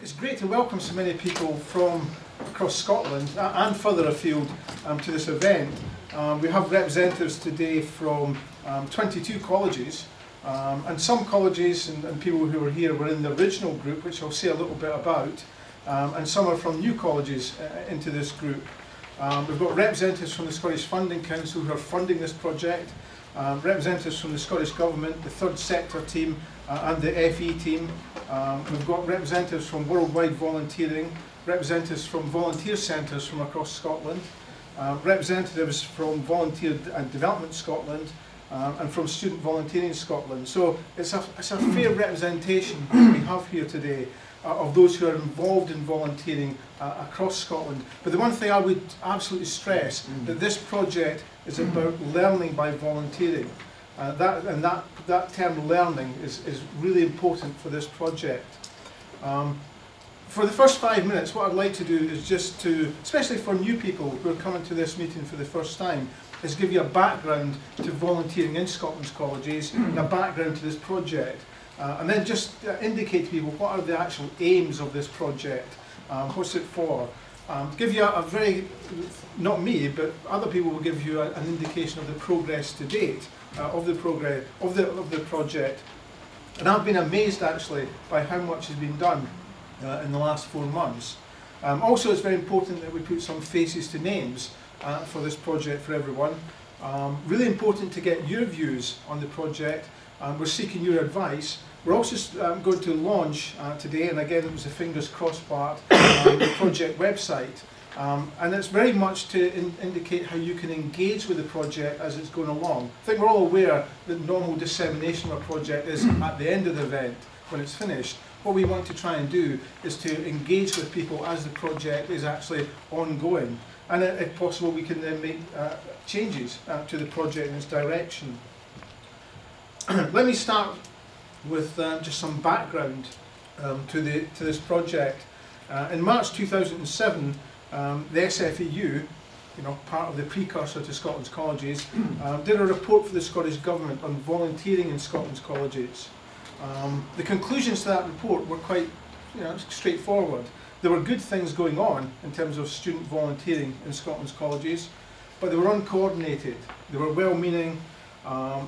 It's great to welcome so many people from across Scotland and further afield to this event. We have representatives today from 22 colleges, and some colleges and people who are here were in the original group, which I'll say a little bit about, and some are from new colleges into this group. We've got representatives from the Scottish Funding Council who are funding this project, representatives from the Scottish Government, the third sector team and the FE team. We've got representatives from Worldwide Volunteering, representatives from volunteer centres from across Scotland, representatives from Volunteer and Development Scotland, and from Student Volunteering Scotland. So it's a fair representation that we have here today of those who are involved in volunteering across Scotland. But the one thing I would absolutely stress, that this project is about learning by volunteering. That term learning is really important for this project. For the first 5 minutes, what I'd like to do is just to, especially for new people who are coming to this meeting for the first time, is give you a background to volunteering in Scotland's colleges and a background to this project. And then just indicate to people what are the actual aims of this project, what's it for. Give you a very, not me, but other people will give you an indication of the progress to date of the project. And I've been amazed actually by how much has been done in the last 4 months. Also, it's very important that we put some faces to names for this project for everyone. Really important to get your views on the project. We're seeking your advice. We're also going to launch today, and again it was a fingers crossed part, the project website. And it's very much to indicate how you can engage with the project as it's going along. I think we're all aware that normal dissemination of a project is at the end of the event, when it's finished. What we want to try and do is to engage with people as the project is actually ongoing. And if possible, we can then make changes to the project and its direction. Let me start with just some background to this project. In March 2007, the SFEU, part of the precursor to Scotland's colleges, did a report for the Scottish Government on volunteering in Scotland's colleges. The conclusions to that report were quite straightforward. There were good things going on in terms of student volunteering in Scotland's colleges, but they were uncoordinated, they were well-meaning,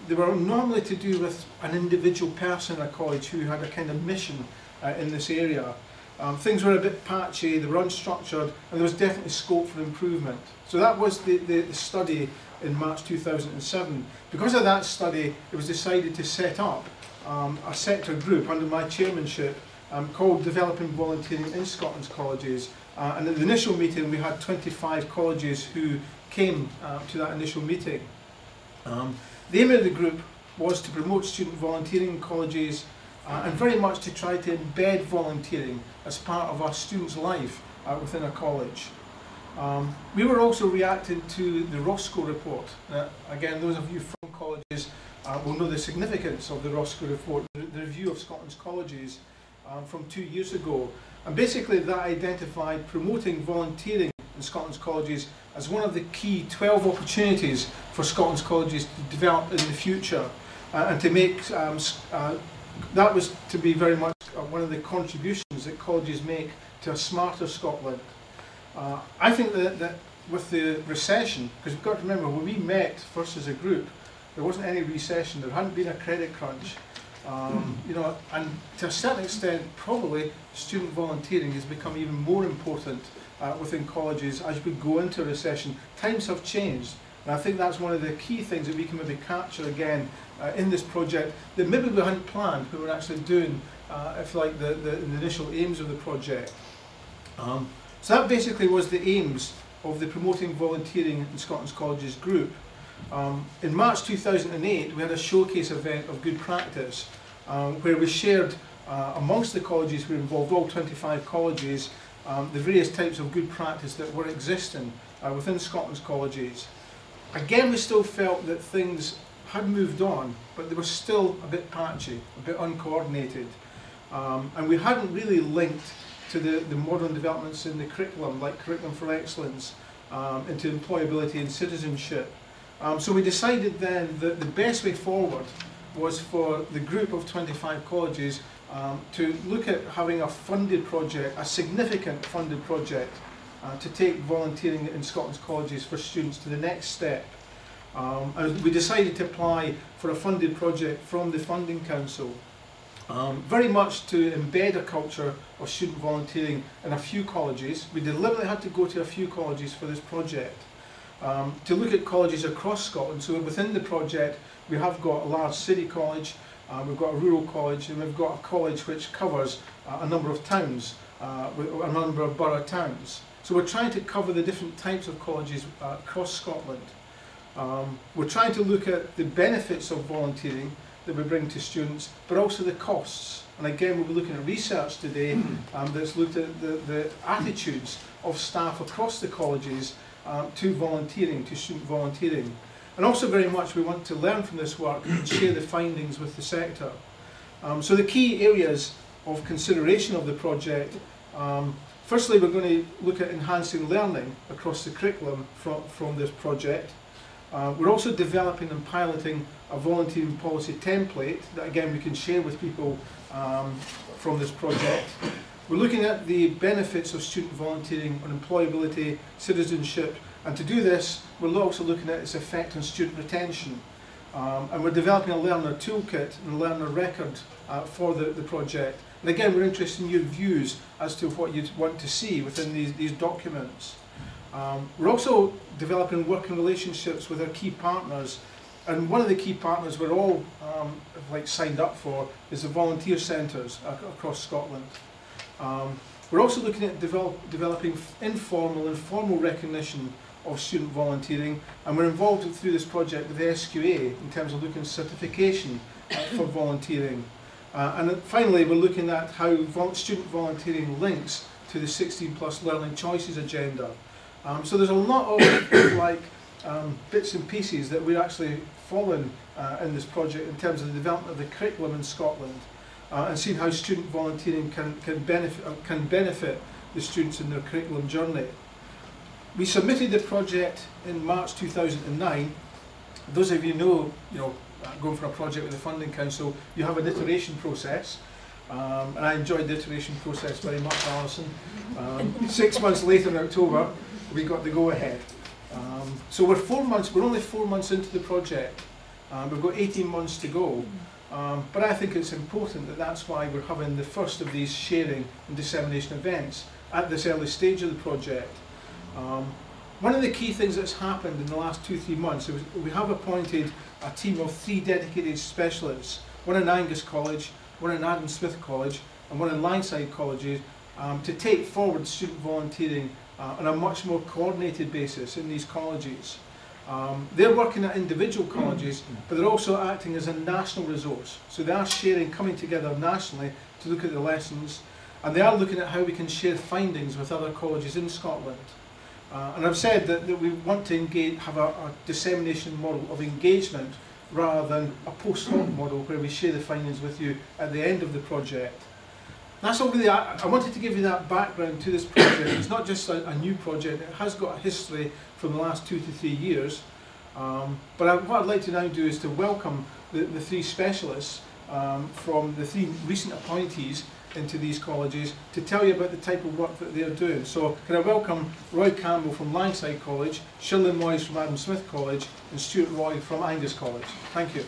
they were normally to do with an individual person in a college who had a kind of mission in this area. Things were a bit patchy, they were unstructured, and there was definitely scope for improvement. So that was the study in March 2007. Because of that study, it was decided to set up a sector group under my chairmanship called Developing Volunteering in Scotland's Colleges. And at the initial meeting, we had 25 colleges who came to that initial meeting. The aim of the group was to promote student volunteering in colleges and very much to try to embed volunteering as part of our students' life within a college. We were also reacting to the Roscoe report. Again, those of you from colleges will know the significance of the Roscoe report, the review of Scotland's colleges from 2 years ago. And basically that identified promoting volunteering in Scotland's colleges as one of the key 12 opportunities for Scotland's colleges to develop in the future, and to make that was to be very much one of the contributions that colleges make to a smarter Scotland. I think that with the recession, because we've got to remember when we met first as a group, there wasn't any recession, there hadn't been a credit crunch. And to a certain extent, probably student volunteering has become even more important within colleges as we go into a recession. Times have changed, and I think that's one of the key things that we can maybe capture again in this project that maybe we hadn't planned, but we're actually doing, if you like, the initial aims of the project. So that basically was the aims of the Promoting Volunteering in Scotland's Colleges group. In March 2008, we had a showcase event of good practice where we shared amongst the colleges we involved, all 25 colleges, the various types of good practice that were existing within Scotland's colleges. Again, we still felt that things had moved on, but they were still a bit patchy, a bit uncoordinated. And we hadn't really linked to the modern developments in the curriculum, like Curriculum for Excellence, into employability and citizenship. So we decided then that the best way forward was for the group of 25 colleges to look at having a funded project, a significant funded project, to take volunteering in Scotland's colleges for students to the next step. And we decided to apply for a funded project from the Funding Council, very much to embed a culture of student volunteering in a few colleges. We deliberately had to go to a few colleges for this project, to look at colleges across Scotland. So within the project we have got a large city college, we've got a rural college, and we've got a college which covers a number of towns, a number of borough towns. So we're trying to cover the different types of colleges across Scotland. We're trying to look at the benefits of volunteering that we bring to students, but also the costs. And again, we'll be looking at research today that's looked at the attitudes of staff across the colleges to volunteering, to student volunteering. And also very much we want to learn from this work and share the findings with the sector. So the key areas of consideration of the project, firstly we're going to look at enhancing learning across the curriculum from this project. We're also developing and piloting a volunteering policy template that again we can share with people from this project. We're looking at the benefits of student volunteering on employability, citizenship, and to do this we're also looking at its effect on student retention. And we're developing a learner toolkit and a learner record for the project. And again, we're interested in your views as to what you'd want to see within these documents. We're also developing working relationships with our key partners, and one of the key partners we're all signed up for is the volunteer centres across Scotland. We're also looking at developing informal and formal recognition of student volunteering, and we're involved through this project with the SQA in terms of looking at certification for volunteering. And finally, we're looking at how student volunteering links to the 16+ learning choices agenda. So there's a lot of bits and pieces that we're actually following in this project in terms of the development of the curriculum in Scotland, and seeing how student volunteering can benefit the students in their curriculum journey. We submitted the project in March 2009. Those of you know, going for a project with the Funding Council, you have an iteration process. And I enjoyed the iteration process very much, Alison. 6 months later in October, we got the go-ahead. So we're only 4 months into the project. We've got 18 months to go. But I think it's important that that's why we're having the first of these sharing and dissemination events at this early stage of the project. One of the key things that's happened in the last 2-3 months is we have appointed a team of 3 dedicated specialists, one in Angus College, one in Adam Smith College, and one in Lineside College, to take forward student volunteering on a much more coordinated basis in these colleges. They're working at individual colleges, but they're also acting as a national resource. So they are coming together nationally to look at the lessons, and they are looking at how we can share findings with other colleges in Scotland. And I've said that we want to have a dissemination model of engagement rather than a post-hoc model where we share the findings with you at the end of the project. That's all really, I wanted to give you that background to this project. It's not just a new project, it has got a history from the last 2 to 3 years. But what I'd like to now do is to welcome the 3 specialists from the 3 recent appointees into these colleges to tell you about the type of work that they're doing. So can I welcome Roy Campbell from Lineside College, Shirley Moyes from Adam Smith College, and Stuart Roy from Angus College. Thank you.